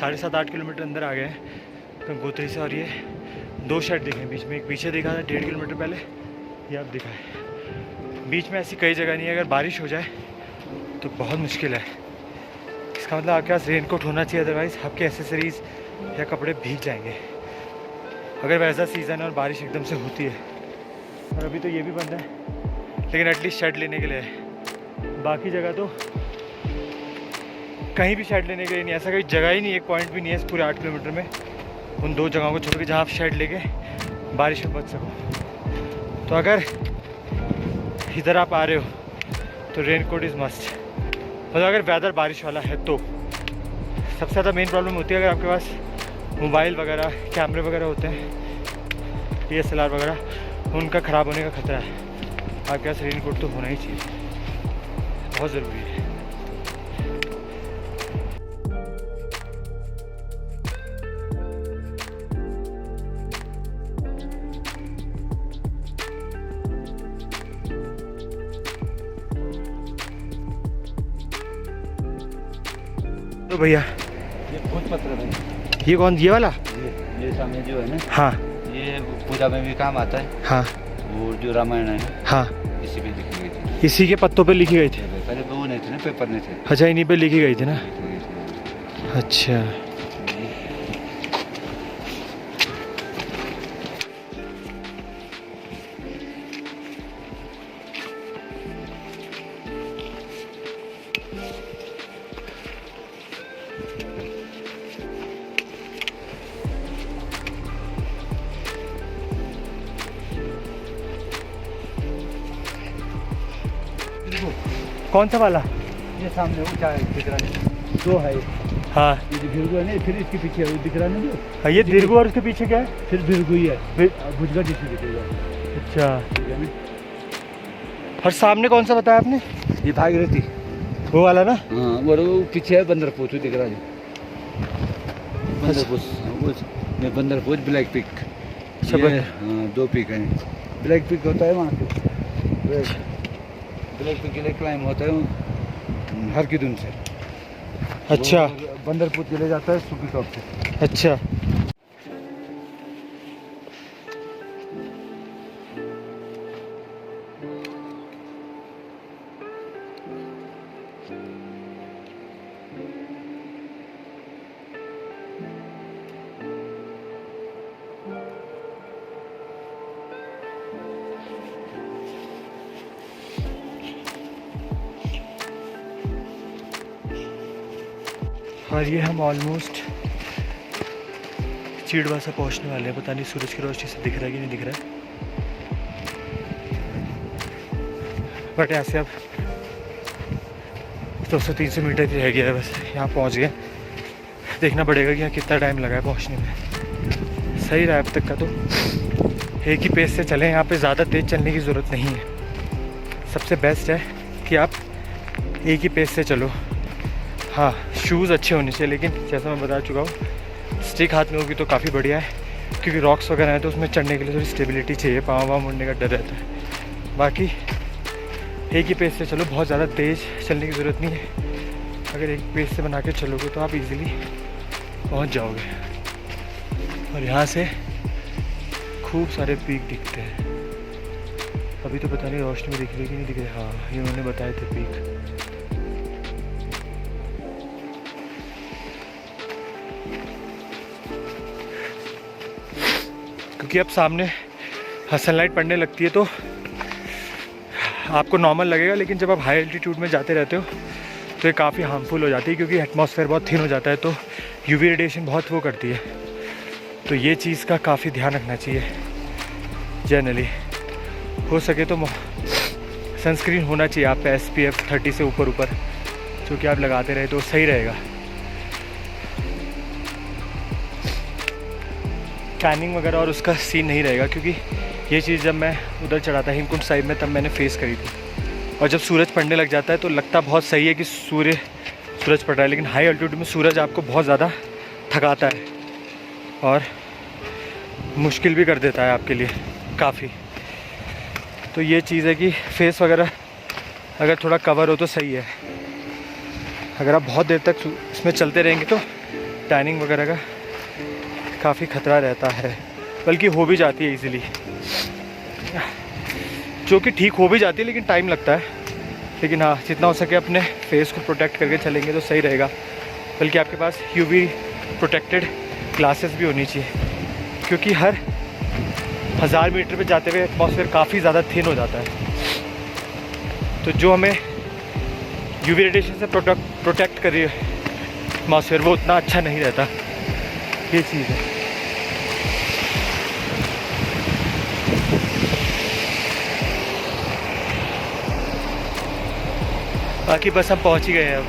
7.5-8 kilometre अंदर आ गए हैं गंगोत्री से। और ये 2 शेड दिखे बीच में, एक पीछे दिखा था 1.5 किलोमीटर पहले, ये अब दिखा है। बीच में ऐसी कई जगह नहीं है, अगर बारिश हो जाए तो बहुत मुश्किल है। इसका मतलब आपके पास रेनकोट होना चाहिए, अदरवाइज़ आपके एसेसरीज़ या कपड़े भीग जाएंगे अगर वैसा सीज़न है और बारिश एकदम से होती है। और अभी तो ये भी बंद है, लेकिन एटलीस्ट शेड लेने के लिए है। बाकी जगह तो कहीं भी शेड लेने के लिए नहीं, ऐसा कोई जगह ही नहीं, एक पॉइंट भी नहीं है इस पूरे 8 किलोमीटर में उन 2 जगहों को छोड़ के जहाँ आप शेड लेके बारिश में बच सको। तो अगर इधर आप आ रहे हो तो रेनकोट इज़ मस्ट। मतलब अगर वेदर बारिश वाला है तो सबसे ज़्यादा मेन प्रॉब्लम होती है अगर आपके पास मोबाइल वगैरह, कैमरे वगैरह होते हैं, DSLR वगैरह, उनका ख़राब होने का खतरा है। आपके पास रेनकोट तो होना ही चाहिए, बहुत ज़रूरी है। तो भैया ये भोजपत्र है, ये कौन, ये वाला? ये सामने जो है ना, हाँ ये पूजा में भी काम आता है। हाँ वो जो रामायण है, हाँ, इसी पे लिखी गई थी। इसी के पत्तों पे लिखी गई थी। पहले वो नहीं थे ना, पेपर नहीं थे। अच्छा, इन्हीं पे लिखी गई थी ना। अच्छा, कौन सा वाला? ये सामने ऊँचा है, दिख रहा है, 2 है। हाँ ये जो भिरगु है ना, फिर इसके पीछे है, दिख रहा है ना जो। हाँ, ये दीर्घु और उसके पीछे क्या है? फिर भिरगु ही है, भुजगा जिसमें दिखेगा। अच्छा, ठीक है ना। और सामने कौन सा बताया आपने? ये भागीरथी, वो वाला ना? हाँ। और वो पीछे है बंदरपोच, दिख रहा है बंदरपोच। ये बंदरपोच, ब्लैक पिक। हाँ, 2 पिक हैं। ब्लैक पिक होता है वहाँ पे, ब्लैक पिक के लिए क्लाइम होता है हर की धुन से। अच्छा, बंदरपुर के लिए जाता है सुखी टॉप से। अच्छा। और ये हम ऑलमोस्ट चिड़वासा पहुंचने वाले हैं। पता नहीं सूरज की रोशनी से दिख रहा है कि नहीं दिख रहा है, बट यहाँ से अब 200-300 मीटर ही रह गया है बस, यहाँ पहुँच गए। देखना पड़ेगा कि यहाँ कितना टाइम लगा है पहुँचने में। सही रहा है अब तक का, तो एक ही पेस से चलें, यहाँ पे ज़्यादा तेज़ चलने की ज़रूरत नहीं है। सबसे बेस्ट है कि आप एक ही पेस से चलो। हाँ, शूज़ अच्छे होने चाहिए, लेकिन जैसा मैं बता चुका हूँ, स्टिक हाथ में होगी तो काफ़ी बढ़िया है, क्योंकि रॉक्स वगैरह है तो उसमें चढ़ने के लिए थोड़ी स्टेबिलिटी चाहिए, पाँव वाँव मुड़ने का डर रहता है। बाकी एक ही पेस से चलो, बहुत ज़्यादा तेज़ चलने की ज़रूरत नहीं है। अगर एक पेस से बना के चलोगे तो आप इजीली पहुँच जाओगे। और यहाँ से खूब सारे पीक दिखते हैं। अभी तो पता नहीं रोशनी में दिख रही कि नहीं दिख रही। हाँ, ये उन्होंने बताए थे पीक। क्योंकि अब सामने सनलाइट पड़ने लगती है तो आपको नॉर्मल लगेगा, लेकिन जब आप हाई एल्टीट्यूड में जाते रहते हो तो ये काफ़ी हार्मफुल हो जाती है, क्योंकि एटमॉस्फेयर बहुत थिन हो जाता है, तो यूवी रेडिएशन बहुत वो करती है। तो ये चीज़ का काफ़ी ध्यान रखना चाहिए। जनरली हो सके तो सनस्क्रीन होना चाहिए आप पे, SPF 30 से ऊपर जो कि आप लगाते रहे तो सही रहेगा। टैनिंग वगैरह और उसका सीन नहीं रहेगा, क्योंकि ये चीज़ जब मैं उधर चढ़ा था हेमकुंड साहिब में, तब मैंने फेस करी थी। और जब सूरज पड़ने लग जाता है तो लगता बहुत सही है कि सूरज पड़ रहा है, लेकिन हाई अल्टीट्यूड में सूरज आपको बहुत ज़्यादा थकाता है और मुश्किल भी कर देता है आपके लिए काफ़ी। तो ये चीज़ है कि फेस वगैरह अगर थोड़ा कवर हो तो सही है। अगर आप बहुत देर तक इसमें चलते रहेंगे तो टैनिंग वगैरह का काफ़ी ख़तरा रहता है, बल्कि हो भी जाती है इजीली, जो कि ठीक हो भी जाती है लेकिन टाइम लगता है। लेकिन हाँ, जितना हो सके अपने फेस को प्रोटेक्ट करके चलेंगे तो सही रहेगा। बल्कि आपके पास यूवी प्रोटेक्टेड ग्लासेस भी होनी चाहिए, क्योंकि हर 1000 मीटर पे जाते हुए एटमॉस्फेयर काफ़ी ज़्यादा थिन हो जाता है। तो जो हमें यूवी रेडिएशन से प्रोटेक्ट कर रही है एटमॉस्फेयर, वो उतना अच्छा नहीं रहता। ये चीज़ है। बाकी बस हम पहुंच ही गए हैं अब।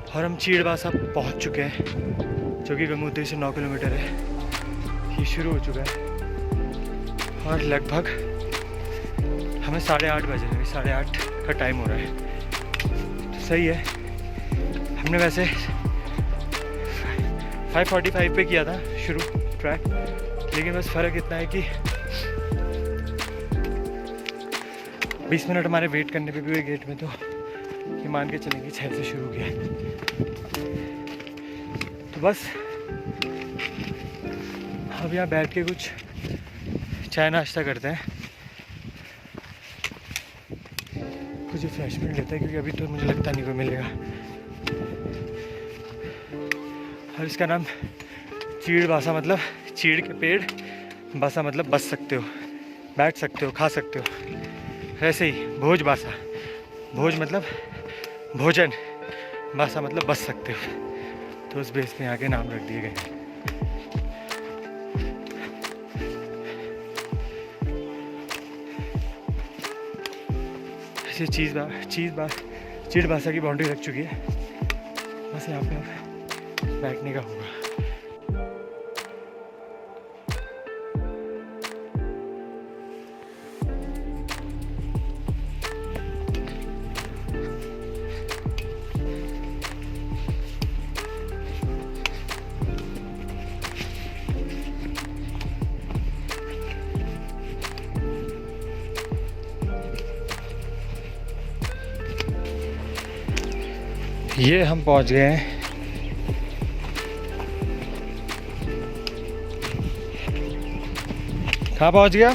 और हम चीड़बासा पहुंच चुके हैं, जो कि गंगोत्री से 9 किलोमीटर है। ये शुरू हो चुका है और लगभग हमें 8:30 बज रहे हैं। 8:30 का टाइम हो रहा है, तो सही है। हमने वैसे 5:45 पे किया था शुरू ट्रैक, लेकिन बस फ़र्क इतना है कि 20 मिनट हमारे वेट करने पे भी हुए गेट में, तो ये मान के चलेंगे 6 से शुरू किया। तो बस अब यहाँ बैठ के कुछ चाय नाश्ता करते हैं, कुछ रिफ्रेशमेंट लेते हैं, क्योंकि अभी तो मुझे लगता नहीं कोई मिलेगा। और इसका नाम चीड़बासा, मतलब चीड़ के पेड़, बासा मतलब बस सकते हो, बैठ सकते हो, खा सकते हो। वैसे ही भोजबासा, भोज मतलब भोजन, बासा मतलब बस सकते हो। तो उस बेस पे यहाँ के नाम रख दिए गए हैं। ऐसे चीड़बासा की बाउंड्री रख चुकी है, बस यहाँ पे अब बैठने का होगा। ये हम पहुंच गए हैं कहाँ पहुंच गया?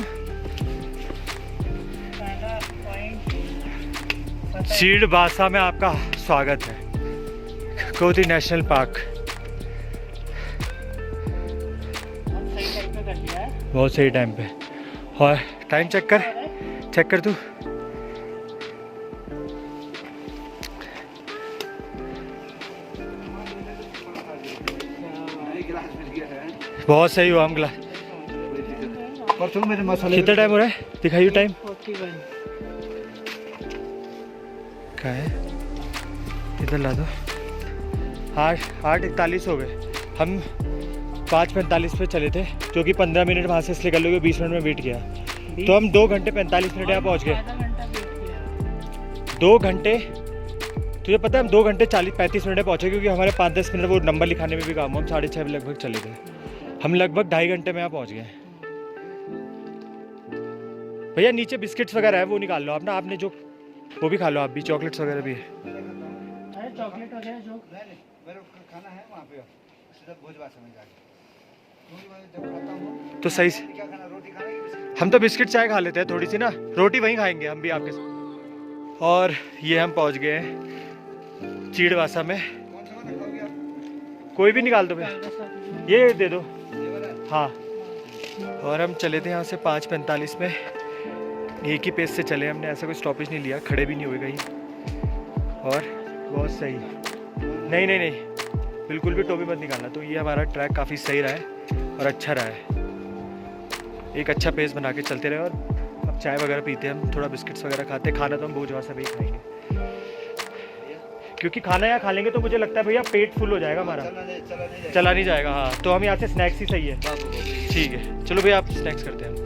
चीड़बासा में आपका स्वागत है, गंगोत्री नेशनल पार्क। बहुत सही टाइम पे। और टाइम चेक कर तू। बहुत सही हुआ हम गिलास। मेरे मसाले कितना टाइम हो रहा है? दिखाइए टाइम। 41 क्या है? इधर ला दो। 8:41 हो गए। हम 5:45 पे चले थे, जो कि 15 मिनट वहाँ से इसलिए कर लोगे, 20 मिनट में वेट किया, तो हम 2 घंटे 45 मिनट यहाँ पहुँच गए। 2 घंटे, तुझे पता है हम 2 घंटे 40-35 मिनट में पहुँचे, क्योंकि हमारे 5-10 मिनट वो नंबर लिखाने में भी काम हुआ। हम 6:30 लगभग चले थे। हम लगभग 2.5 घंटे में यहाँ पहुँच गए। भैया नीचे बिस्किट्स वगैरह है, वो निकाल लो आप ना, आपने जो वो भी खा लो, आप भी चॉकलेट्स वगैरह भी है। चॉकलेट वगैरह जो मेरे खाना है वहाँ पे, सीधा भोजबासा में जाके। जब खाता हूँ तो सही क्या खाना, रोटी खाना है कि बिस्किट? हम तो बिस्किट चाय खा लेते हैं थोड़ी सी ना, रोटी वहीं खाएंगे हम भी आपके साथ। और ये हम पहुँच गए हैं चीड़बासा में। कौन सा खाना खाओगे आप? कोई भी निकाल दो भैया, ये दे दो। ये वाला? हाँ और हम चले थे यहाँ से 5:45 में, एक ही पेस से चले हमने, ऐसा कोई स्टॉपेज नहीं लिया, खड़े भी नहीं हुए कहीं। और बहुत सही, नहीं नहीं नहीं बिल्कुल भी टोपी मत निकालना। तो ये हमारा ट्रैक काफ़ी सही रहा है और अच्छा रहा है, एक अच्छा पेस बना के चलते रहे। और अब चाय वगैरह पीते हैं हम, थोड़ा बिस्किट्स वगैरह खाते हैं, खाना तो हम भोजवा से भी खाएंगे, क्योंकि खाना यहाँ खा लेंगे तो मुझे लगता है भैया पेट फुल हो जाएगा हमारा, चला नहीं जाएगा। हाँ तो हम यहाँ से स्नैक्स ही सही है। ठीक है चलो भैया आप स्नैक्स करते हैं।